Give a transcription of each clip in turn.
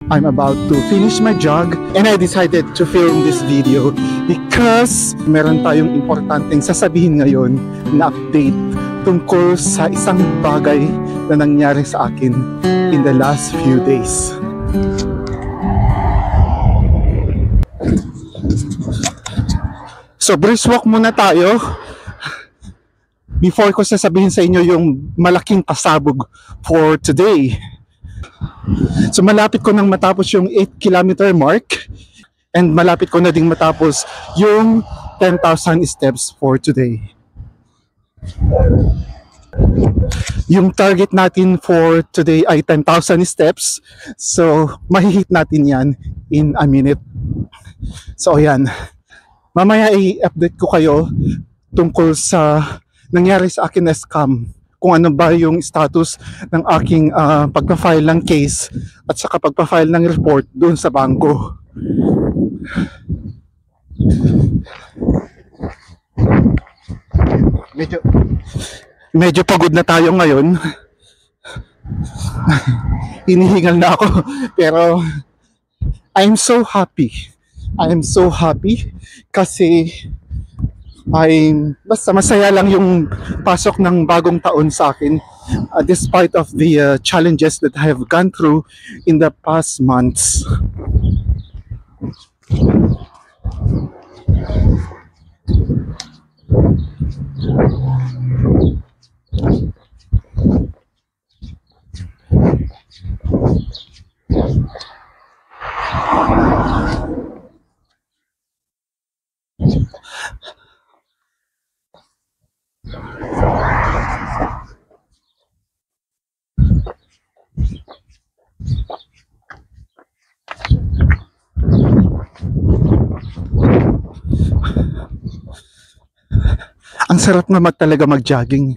I'm about to finish my jog and I decided to film this video because meron tayong importanteng sasabihin ngayon na update tungkol sa isang bagay na nangyari sa akin in the last few days. So brisk walk muna tayo before ko sasabihin sa inyo yung malaking pasabog for today. So malapit ko nang matapos yung 8-kilometer mark and malapit ko na ding matapos yung 10,000 steps for today. Yung target natin for today ay 10,000 steps. So mahihit natin yan in a minute. So ayan, mamaya i-update ko kayo tungkol sa nangyari sa akin na scam, kung ano ba yung status ng aking pagpa-file ng case at saka pagpa-file ng report doon sa bangko. Medyo pagod na tayo ngayon. Hinihingal na ako pero I'm so happy. Kasi basta masaya lang yung pasok ng bagong taon sa akin, despite of the challenges that I have gone through in the past months. Ang sarap naman talaga mag-jogging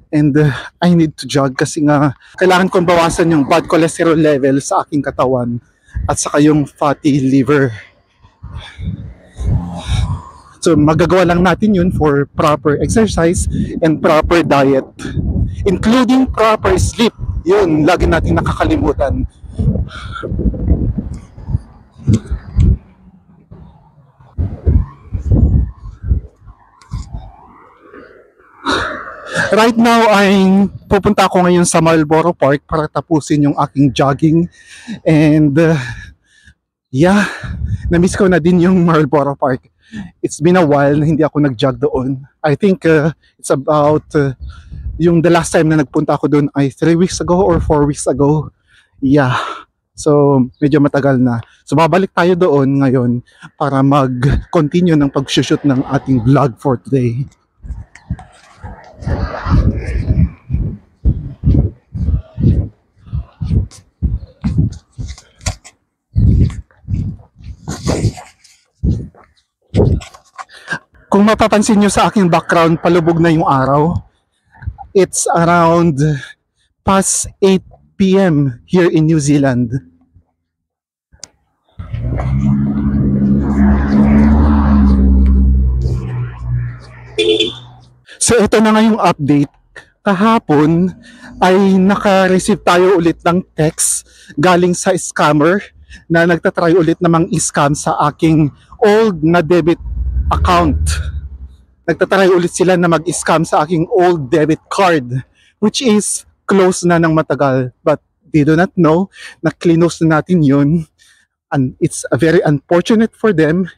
and I need to jog kasi nga kailangan kong bawasan yung bad cholesterol level sa aking katawan at saka yung fatty liver. So magagawa lang natin yun for proper exercise and proper diet, including proper sleep. Yun, lagi natin nakakalimutan. Right now ay pupunta ako ngayon sa Marlborough Park para tapusin yung aking jogging and yeah, na-miss ko na din yung Marlborough Park. It's been a while na hindi ako nag-jog doon. I think it's about yung the last time na nagpunta ako doon ay 3 weeks ago or 4 weeks ago. Yeah, so medyo matagal na. So babalik tayo doon ngayon para mag-continue ng pag-shoot ng ating vlog for today. Kung mapapansin nyo sa aking background, palubog na yung araw. It's around past 8 p.m. here in New Zealand. So ito na nga yung update. Kahapon ay naka-receive tayo ulit ng text galing sa scammer na nagtatry ulit namang i-scam sa aking old na debit account. Nagtatry ulit sila na mag-scam sa aking old debit card, which is close na ng matagal, but they do not know na close na natin yun, and it's very unfortunate for them.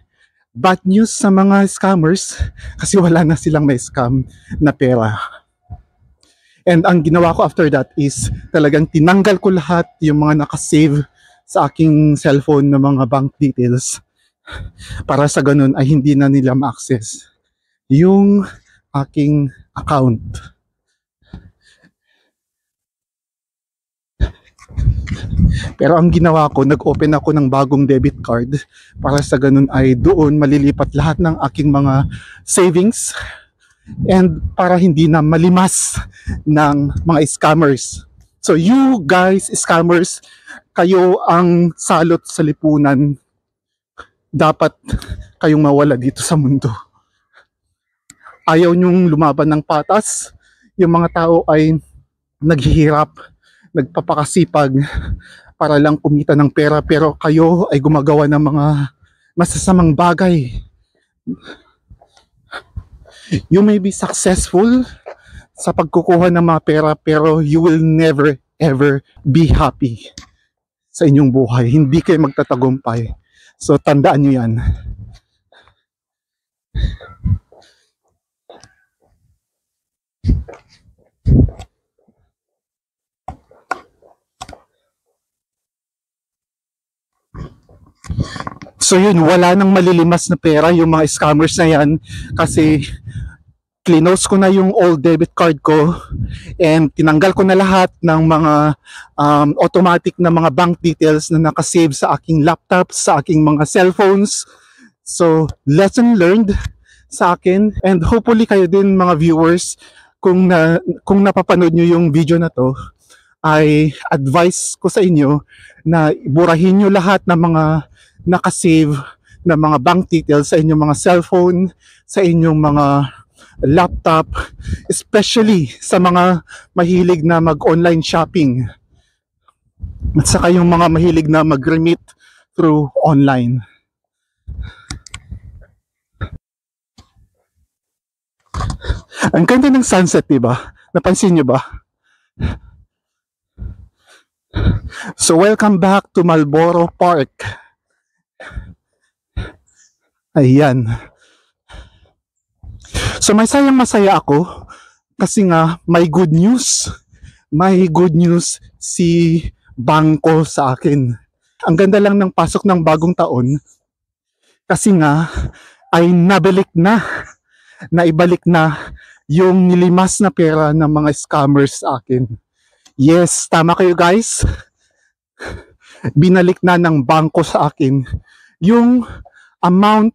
Bad news sa mga scammers kasi wala na silang may scam na pera. And ang ginawa ko after that is talagang tinanggal ko lahat yung mga nakasave sa aking cellphone na mga bank details para sa ganun ay hindi na nila ma-access yung aking account. Pero ang ginawa ko, nag-open ako ng bagong debit card para sa ganun ay doon malilipat lahat ng aking mga savings and para hindi na malimas ng mga scammers. So you guys, scammers, kayo ang salot sa lipunan. Dapat kayong mawala dito sa mundo. Ayaw nyong lumaban ng patas. Yung mga tao ay naghihirap, nagpapakasipag para lang kumita ng pera, pero kayo ay gumagawa ng mga masasamang bagay. You may be successful sa pagkukuha ng mga pera, pero you will never ever be happy sa inyong buhay. Hindi kayo magtatagumpay. So tandaan nyo yan. So yun, wala nang malilimas na pera yung mga scammers na yan, kasi close ko na yung old debit card ko and tinanggal ko na lahat ng mga automatic na mga bank details na nakasave sa aking laptop, sa aking mga cellphones. So lesson learned sa akin, and hopefully kayo din mga viewers, kung napapanood nyo yung video na to, ay advice ko sa inyo na burahin nyo lahat ng mga nakasave na mga bank details sa inyong mga cellphone, sa inyong mga laptop, especially sa mga mahilig na mag-online shopping at saka yung mga mahilig na mag-remit through online. Ang ganda ng sunset, diba? Napansin nyo ba? So welcome back to Marlboro Park. Ayan. So masaya ako kasi nga may good news. May good news si bangko sa akin. Ang ganda lang ng pasok ng bagong taon kasi nga ay naibalik na yung nilimas na pera ng mga scammers sa akin. Yes, tama kayo guys. Binalik na ng bangko sa akin yung amount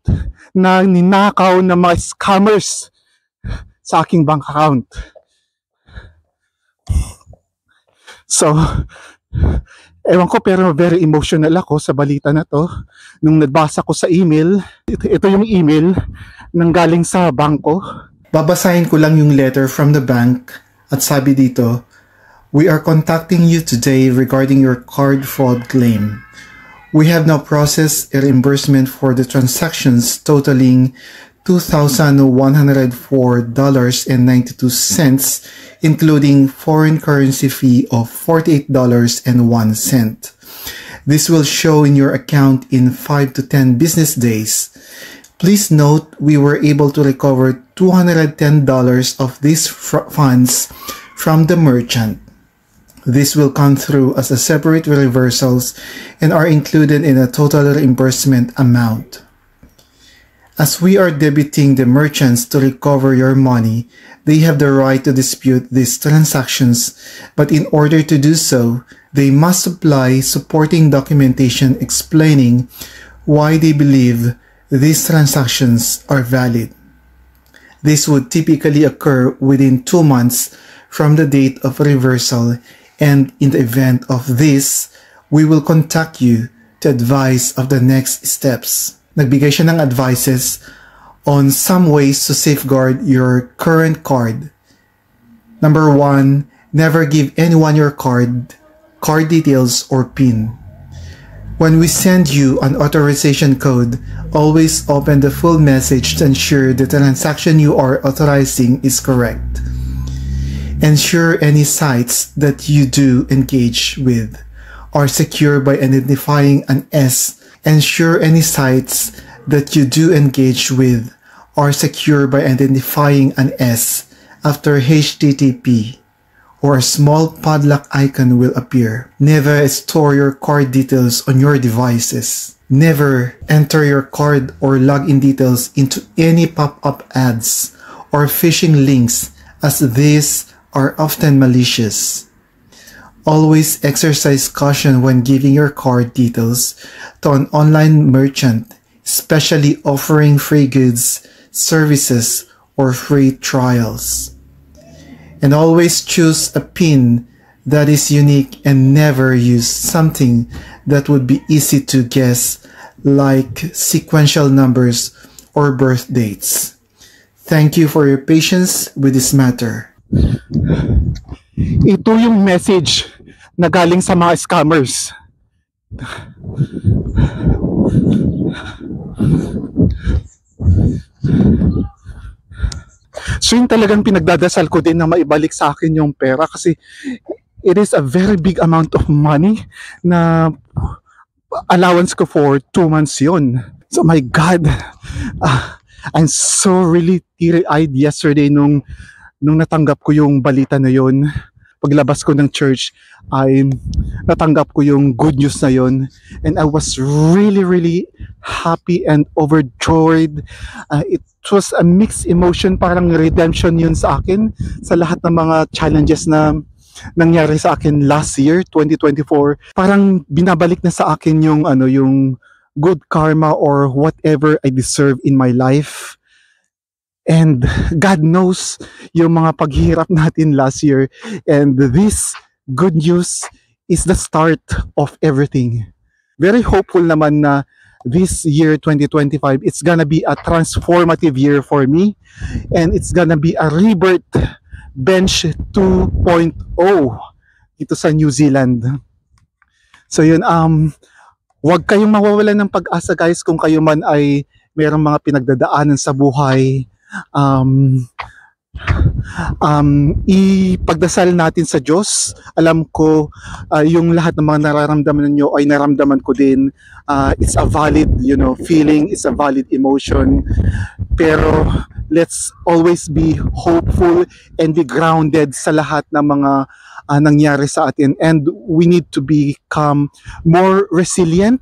na ninakaw ng mga scammers sa aking bank account. So, ewan ko, pero very emotional ako sa balita na to. Nung nabasa ko sa email, ito yung email nang galing sa bangko. Babasahin ko lang yung letter from the bank at sabi dito, "We are contacting you today regarding your card fraud claim. We have now processed a reimbursement for the transactions totaling $2,104.92, including foreign currency fee of $48.01. This will show in your account in 5 to 10 business days. Please note we were able to recover $210 of these funds from the merchant. This will come through as a separate reversals and are included in a total reimbursement amount. As we are debiting the merchants to recover your money, they have the right to dispute these transactions, but in order to do so, they must supply supporting documentation explaining why they believe these transactions are valid. This would typically occur within 2 months from the date of reversal, and in the event of this, we will contact you to advise of the next steps." Nagbigay siya ng advices on some ways to safeguard your current card. Number 1, never give anyone your card details or PIN. When we send you an authorization code, always open the full message to ensure the transaction you are authorizing is correct. Ensure any sites that you do engage with are secure by identifying an S. Ensure any sites that you do engage with are secure by identifying an S after HTTP, or a small padlock icon will appear. Never store your card details on your devices. Never enter your card or login details into any pop-up ads or phishing links, as these are often malicious. Always exercise caution when giving your card details to an online merchant, especially offering free goods, services, or free trials. And always choose a PIN that is unique and never use something that would be easy to guess, like sequential numbers or birth dates. Thank you for your patience with this matter. Ito yung message na galing sa mga scammers. So yun talagang pinagdadasal ko din na maibalik sa akin yung pera kasi it is a very big amount of money na allowance ko for 2 months yun. So my God, I'm so really teary-eyed yesterday nung natanggap ko yung balita na yun. Paglabas ko ng church, ay natanggap ko yung good news na yun. And I was really, really happy and overjoyed. It was a mixed emotion, parang redemption yun sa akin sa lahat ng mga challenges na nangyari sa akin last year, 2024. Parang binabalik na sa akin yung yung good karma or whatever I deserve in my life. And God knows yung mga paghihirap natin last year. And this good news is the start of everything. Very hopeful naman na this year 2025, it's gonna be a transformative year for me. And it's gonna be a rebirth bench 2.0 dito sa New Zealand. So yun, wag kayong mawawalan ng pag-asa guys kung kayo man ay mayroong mga pinagdadaanan sa buhay. Ipagdasal natin sa Diyos. Alam ko yung lahat ng mga nararamdaman ninyo ay naramdaman ko din. It's a valid feeling, it's a valid emotion, pero let's always be hopeful and be grounded sa lahat ng mga nangyari sa atin, and we need to become more resilient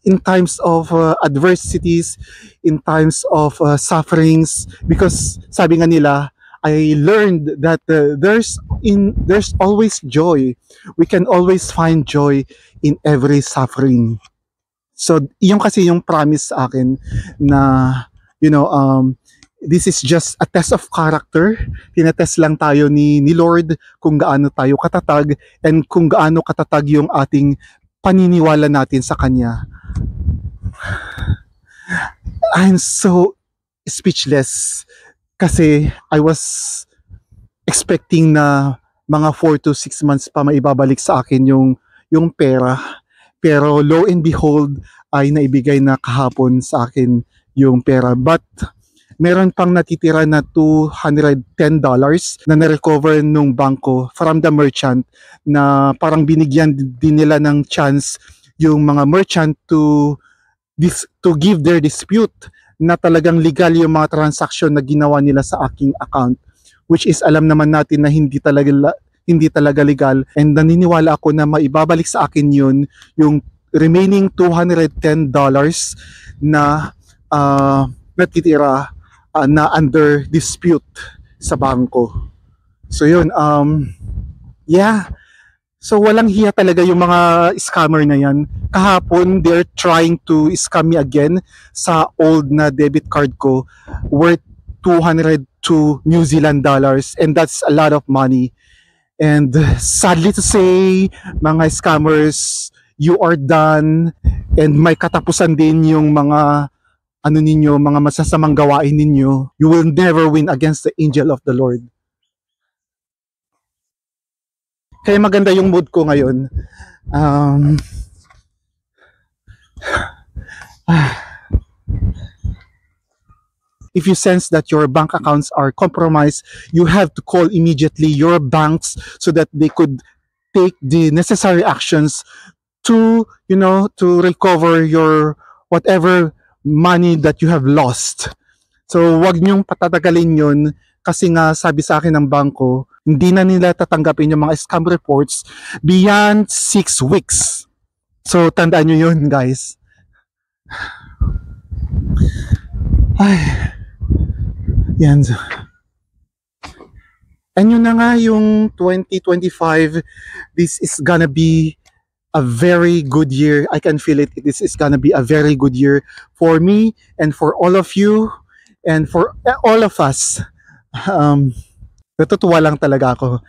in times of adversities, in times of sufferings, because sabi nga nila, I learned that there's always joy. We can always find joy in every suffering. So yung kasi yung promise sa akin na this is just a test of character. Tinatest lang tayo ni Lord kung gaano tayo katatag and kung gaano katatag yung ating paniniwala natin sa Kanya. I'm so speechless kasi I was expecting na mga 4 to 6 months pa maibabalik sa akin yung pera, pero lo and behold ay naibigay na kahapon sa akin yung pera. But meron pang natitira na $210 na na-recover nung bangko from the merchant, na parang binigyan din nila ng chance yung mga merchant to give their dispute, na talagang legal yung mga transaction na ginawa nila sa aking account, which is alam naman natin na hindi talaga legal, and naniniwala ako na maibabalik sa akin yun, yung remaining $210 na natitira na under dispute sa bangko. So yun, yeah. So walang hiya talaga yung mga scammer na yan. Kahapon, they're trying to scam me again sa old na debit card ko worth 202 New Zealand dollars, and that's a lot of money. And sadly to say, mga scammers, you are done, and may katapusan din yung mga mga masasamang gawain ninyo. You will never win against the angel of the Lord. Kaya maganda yung mood ko ngayon. If you sense that your bank accounts are compromised, you have to call immediately your banks so that they could take the necessary actions to recover your whatever money that you have lost. So wag niyong patatagalin yun, kasi nga sabi sa akin ng bangko, hindi na nila tatanggapin yung mga scam reports beyond 6 weeks. So tandaan nyo yun guys. Ay, yan. And yun na nga yung 2025, this is gonna be a very good year. I can feel it. This is gonna be a very good year for me and for all of you and for all of us. Natutuwa lang talaga ako.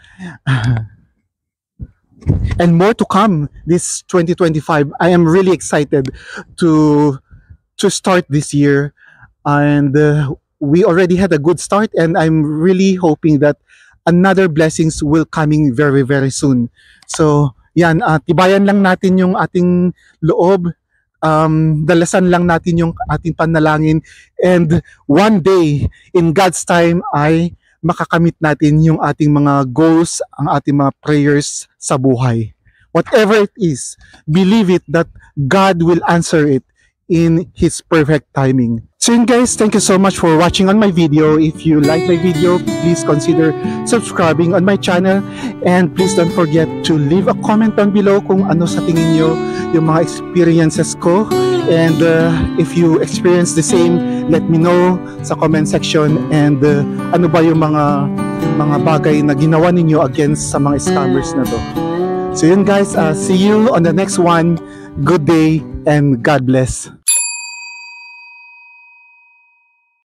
And more to come this 2025. I am really excited to start this year, and we already had a good start, and I'm really hoping that another blessings will coming very, very soon. So yan, tibayan lang natin yung ating loob, dalasan lang natin yung ating panalangin, and one day, in God's time, ay makakamit natin yung ating mga goals, ang ating mga prayers sa buhay. Whatever it is, believe it that God will answer it in His perfect timing. So yun guys, thank you so much for watching on my video. If you like my video, please consider subscribing on my channel, and please don't forget to leave a comment down below kung ano sa tingin nyo yung mga experiences ko, and if you experience the same, let me know sa comment section, and ano ba yung mga bagay na ginawa ninyo against sa mga scammers na to. So yun guys, see you on the next one. Good day and God bless.